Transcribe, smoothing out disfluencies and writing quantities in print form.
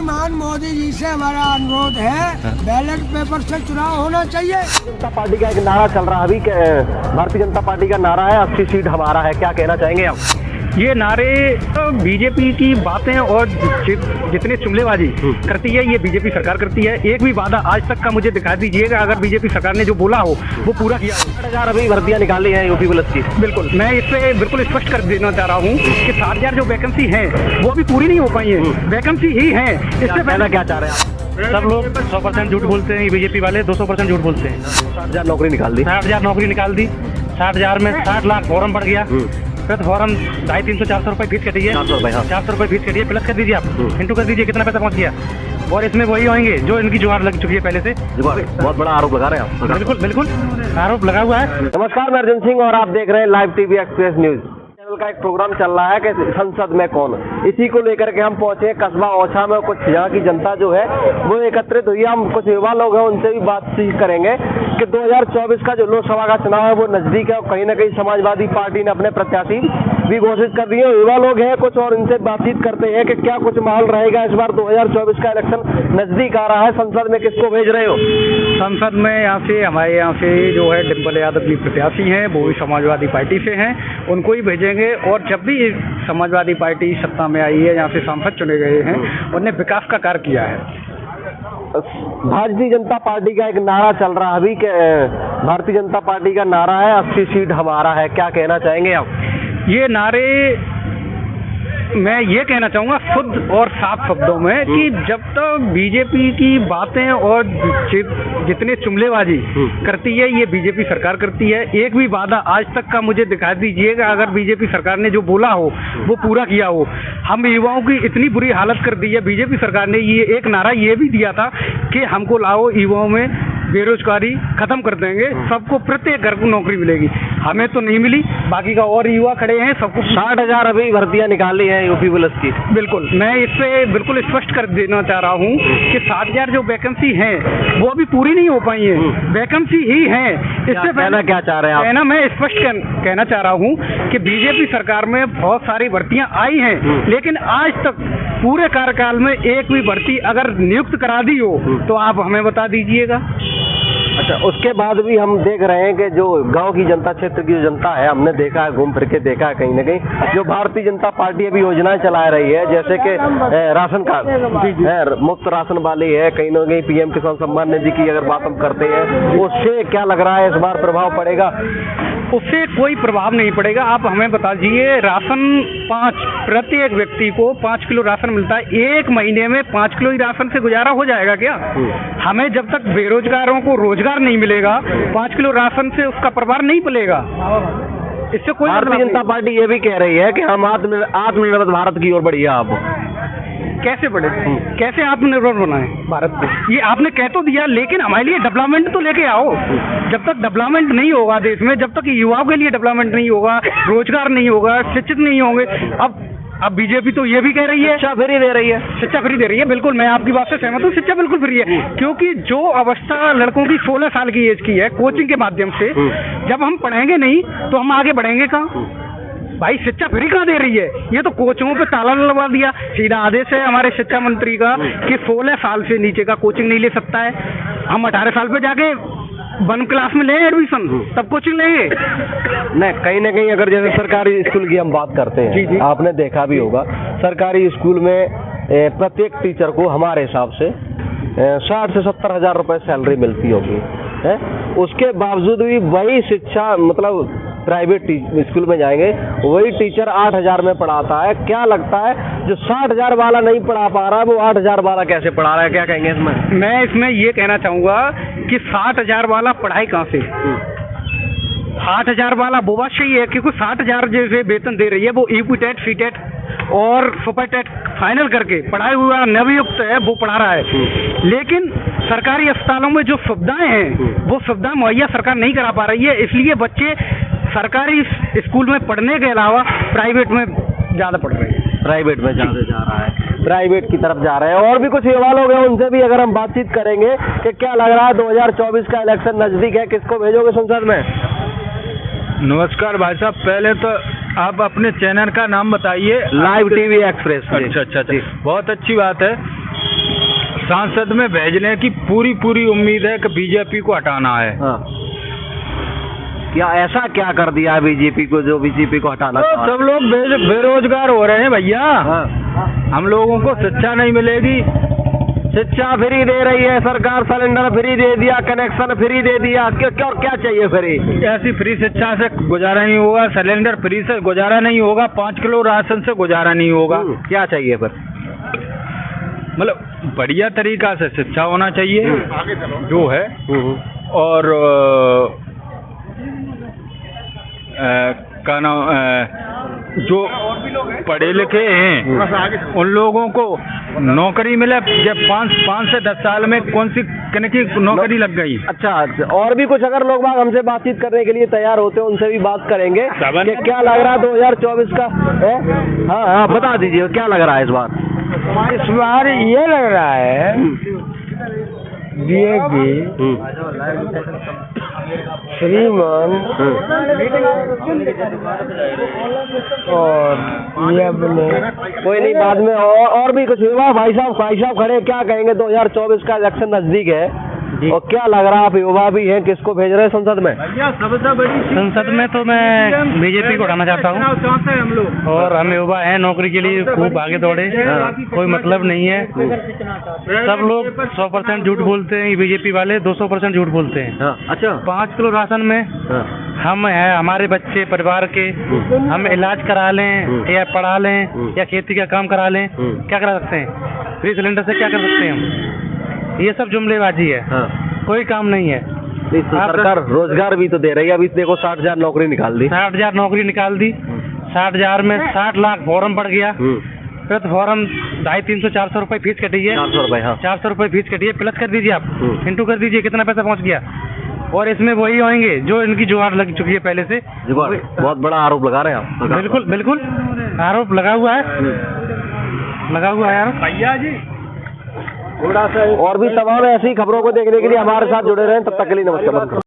श्रीमान मोदी जी से हमारा अनुरोध है, बैलेट पेपर से चुनाव होना चाहिए। जनता पार्टी का एक नारा चल रहा है अभी, भारतीय जनता पार्टी का नारा है 80 सीट हमारा है, क्या कहना चाहेंगे आप? ये नारे बीजेपी की बातें और जितने जुमलेबाजी करती है ये बीजेपी सरकार करती है। एक भी वादा आज तक का मुझे दिखा दीजिएगा अगर बीजेपी सरकार ने जो बोला हो वो पूरा किया हो। 60,000 अभी भर्तियां निकाली हैं यूपी पुलिस की। बिल्कुल, मैं इस पे बिल्कुल स्पष्ट कर देना चाह रहा हूँ कि 60,000 जो वैकेंसी है वो अभी पूरी नहीं हो पाई है, वैकेंसी ही है। इससे पहले क्या चाह रहे हैं आप? सब लोग 100% झूठ बोलते हैं, बीजेपी वाले 200% झूठ बोलते हैं। 60,000 नौकरी निकाल दी, 60,000 नौकरी निकाल दी, 60,000 में 60 लाख फॉर्म बढ़ गया, फिर फॉर्म 250-300-400 रुपये फीस कटिए, 400 रुपये फीस कटिए, प्लस कर दीजिए आप, इंटू कर दीजिए कितना पैसा पहुंच गया। और इसमें वही होंगे जो इनकी जुगाड़ लग चुकी है पहले से। बहुत बड़ा आरोप लगा रहे हैं आप। बिल्कुल बिल्कुल आरोप लगा हुआ है। नमस्कार, मैं अर्जुन सिंह और आप देख रहे हैं live TV express news channel का एक प्रोग्राम चल रहा है कि संसद में कौन, इसी को लेकर के हम पहुंचे कस्बा ओछा में। कुछ यहाँ की जनता जो है वो एकत्रित हुई है, हम कुछ युवा लोग हैं उनसे भी बातचीत करेंगे कि 2024 का जो लोकसभा का चुनाव है वो नजदीक है और कहीं ना कहीं समाजवादी पार्टी ने अपने प्रत्याशी भी घोषित कर दिए। युवा लोग हैं कुछ और इनसे बातचीत करते हैं कि क्या कुछ माहौल रहेगा इस बार 2024 का इलेक्शन नजदीक आ रहा है। संसद में किसको भेज रहे हो? संसद में यहाँ से हमारे यहाँ से जो है डिम्पल यादव की प्रत्याशी हैं, वो भी समाजवादी पार्टी से हैं, उनको ही भेजेंगे। और जब भी समाजवादी पार्टी सत्ता में आई है, यहाँ से सांसद चुने गए हैं, उन्होंने विकास का कार्य किया है। भारतीय जनता पार्टी का एक नारा चल रहा है अभी, भारतीय जनता पार्टी का नारा है 80 सीट हमारा है, क्या कहना चाहेंगे आप? ये नारे मैं ये कहना चाहूँगा शुद्ध और साफ शब्दों में कि जब तक बीजेपी की बातें और जितने जुमलेबाजी करती है ये बीजेपी सरकार करती है। एक भी वादा आज तक का मुझे दिखा दीजिएगा अगर बीजेपी सरकार ने जो बोला हो वो पूरा किया हो। हम युवाओं की इतनी बुरी हालत कर दी है, बीजेपी सरकार ने ये एक नारा ये भी दिया था कि हमको लाओ, युवाओं में बेरोजगारी खत्म कर देंगे, सबको प्रत्येक घर को नौकरी मिलेगी। हमें तो नहीं मिली, बाकी का और युवा खड़े हैं, सबको 60,000 अभी भर्तियां निकाली हैं यूपी पुलिस की। बिल्कुल, मैं इस पे बिल्कुल स्पष्ट कर देना चाह रहा हूँ कि 60,000 जो वैकेंसी है वो अभी पूरी नहीं हो पाई है, वैकेंसी ही है। इससे पहले क्या चाह रहे हैं आप? मैं स्पष्ट कहना चाह रहा हूँ कि बीजेपी सरकार में बहुत सारी भर्तियां आई हैं, लेकिन आज तक पूरे कार्यकाल में एक भी भर्ती अगर नियुक्त करा दी हो तो आप हमें बता दीजिएगा। अच्छा, उसके बाद भी हम देख रहे हैं कि जो गांव की जनता, क्षेत्र की जो जनता है, हमने देखा है, घूम फिर के देखा है कहीं ना कहीं जो भारतीय जनता पार्टी अभी योजनाएं चला रही है, जैसे कि राशन कार्ड मुफ्त राशन वाली है, कहीं ना कहीं पीएम किसान सम्मान निधि की अगर बात हम करते हैं, उससे क्या लग रहा है इस बार प्रभाव पड़ेगा? उससे कोई प्रभाव नहीं पड़ेगा। आप हमें बता दीजिए, राशन प्रत्येक व्यक्ति को 5 किलो राशन मिलता है, एक महीने में 5 किलो ही राशन से गुजारा हो जाएगा क्या? हमें जब तक बेरोजगारों को रोजगार नहीं मिलेगा, 5 किलो राशन से उसका परिवार नहीं पलेगा। इससे कोई भारतीय जनता पार्टी ये भी कह रही है कि हम आत्मनिर्भर भारत की ओर बढ़िए। आप कैसे बढ़े, कैसे आत्मनिर्भर बनाए भारत को? ये आपने कह तो दिया, लेकिन हमारे लिए डेवलपमेंट तो लेके आओ। जब तक डेवलपमेंट नहीं होगा देश में, जब तक युवाओं के लिए डेवलपमेंट नहीं होगा, रोजगार नहीं होगा, शिक्षित नहीं होंगे। अब बीजेपी तो ये भी कह रही है शिक्षा फ्री दे रही है, शिक्षा फ्री दे रही है। बिल्कुल, मैं आपकी बात से सहमत हूँ, शिक्षा बिल्कुल फ्री है, क्योंकि जो अवस्था लड़कों की 16 साल की एज की है, कोचिंग के माध्यम से जब हम पढ़ेंगे नहीं तो हम आगे बढ़ेंगे कहाँ? भाई शिक्षा फ्री कहाँ दे रही है? ये तो कोचिंगों पे ताला लगा दिया। सीधा आदेश है हमारे शिक्षा मंत्री का कि 16 साल से नीचे का कोचिंग नहीं ले सकता है। हम 18 साल पे जाके 1 क्लास में ले एडमिशन, तब कोचिंग लेंगे। नहीं, कहीं ना कहीं अगर जैसे सरकारी स्कूल की हम बात करते हैं, जी। आपने देखा भी होगा सरकारी स्कूल में प्रत्येक टीचर को हमारे हिसाब से 60 से 70 हजार रुपए सैलरी मिलती होगी है। उसके बावजूद भी वही शिक्षा, मतलब प्राइवेट स्कूल में जाएंगे वही टीचर 8,000 में पढ़ाता है। क्या लगता है जो 60,000 वाला नहीं पढ़ा पा रहा है वो 8,000 वाला कैसे पढ़ा रहा है? क्या कहेंगे इसमें? मैं इसमें ये कहना चाहूँगा कि 60,000 वाला पढ़ाई कहाँ से? 8,000 वाला वो बात सही है, क्योंकि 60,000 जैसे वेतन दे रही है वो यूपीटेट, सीटेट और सुपरटेट फाइनल करके पढ़ाई हुआ नवयुक्त है वो पढ़ा रहा है। लेकिन सरकारी अस्पतालों में जो सुविधाएं हैं वो सुविधाएं मुहैया सरकार नहीं करा पा रही है, इसलिए बच्चे सरकारी स्कूल में पढ़ने के अलावा प्राइवेट में ज़्यादा पढ़ रहे हैं। प्राइवेट में ज़्यादा जा रहा है, प्राइवेट की तरफ जा रहे हैं। और भी कुछ युवा लोग हैं, उनसे भी अगर हम बातचीत करेंगे कि क्या लग रहा है 2024 का इलेक्शन नजदीक है, किसको भेजोगे संसद में? नमस्कार भाई साहब, पहले तो आप अपने चैनल का नाम बताइए। Live TV express. अच्छा, बहुत अच्छी बात है। सांसद में भेजने की पूरी पूरी उम्मीद है कि बीजेपी को हटाना है। हाँ। क्या ऐसा क्या कर दिया है बीजेपी को जो बीजेपी को हटाना तो चाह रहा है? सब लोग बेरोजगार हो रहे हैं भैया। हाँ। हम लोगों को शिक्षा नहीं मिलेगी। शिक्षा फ्री दे रही है सरकार, सिलेंडर फ्री दे दिया, कनेक्शन फ्री दे दिया, क्या चाहिए फ्री? ऐसी फ्री शिक्षा से गुजारा नहीं होगा, सिलेंडर फ्री से गुजारा नहीं होगा, 5 किलो राशन से गुजारा नहीं होगा। क्या चाहिए फिर? मतलब बढ़िया तरीका से शिक्षा होना चाहिए जो है, और जो पढ़े लिखे हैं उन लोगों को नौकरी मिले। जब 5 से 10 साल में कौन सी नौकरी लग गई। अच्छा, और भी कुछ अगर लोग बाग हमसे बातचीत करने के लिए तैयार होते हैं उनसे भी बात करेंगे कि क्या लग रहा है 2024 का है? हाँ हाँ, बता दीजिए क्या लग रहा है इस बार ये लग रहा है बीजेपी श्रीमान और ये अपने कोई नहीं, बाद में और भी कुछ युवा भाई साहब खड़े, क्या कहेंगे? 2024 का इलेक्शन नजदीक है और क्या लग रहा है, आप युवा भी हैं, किसको भेज रहे हैं संसद में? संसद में तो मैं बीजेपी को उठाना चाहता हूँ, और हम युवा हैं, नौकरी के लिए खूब आगे दौड़े, कोई मतलब नहीं है। सब लोग 100% झूठ बोलते हैं, बीजेपी वाले 200% झूठ बोलते हैं। हाँ, अच्छा। 5 किलो राशन में हम हैं, हमारे बच्चे परिवार के, हम इलाज करा लें या पढ़ा लें या खेती का काम करा लें, क्या करा सकते हैं? फ्री सिलेंडर से क्या कर सकते हैं हम? ये सब जुमलेबाजी है। हाँ। कोई काम नहीं है। सरकार रोजगार भी तो दे रही है, अभी देखो 60,000 नौकरी निकाल दी। 60,000 नौकरी निकाल दी, 60,000 में 60 लाख फॉर्म पड़ गया, फिर तो फॉर्म 250-300-400 रुपए फीस कटी है। 400 रुपए, हाँ। 400 रुपए फीस कटी है, प्लस कर दीजिए आप, इंटू कर दीजिए, कितना पैसा पहुंच गया। और इसमें वही होंगे जो इनकी जुगाड़ लग चुकी है पहले से। जुगाड़, बहुत बड़ा आरोप लगा रहे हैं आप। बिल्कुल बिल्कुल आरोप लगा हुआ है, आरोप भैया जी। और भी तमाम ऐसी खबरों को देखने के लिए हमारे साथ जुड़े रहें। तब तक के लिए नमस्कार।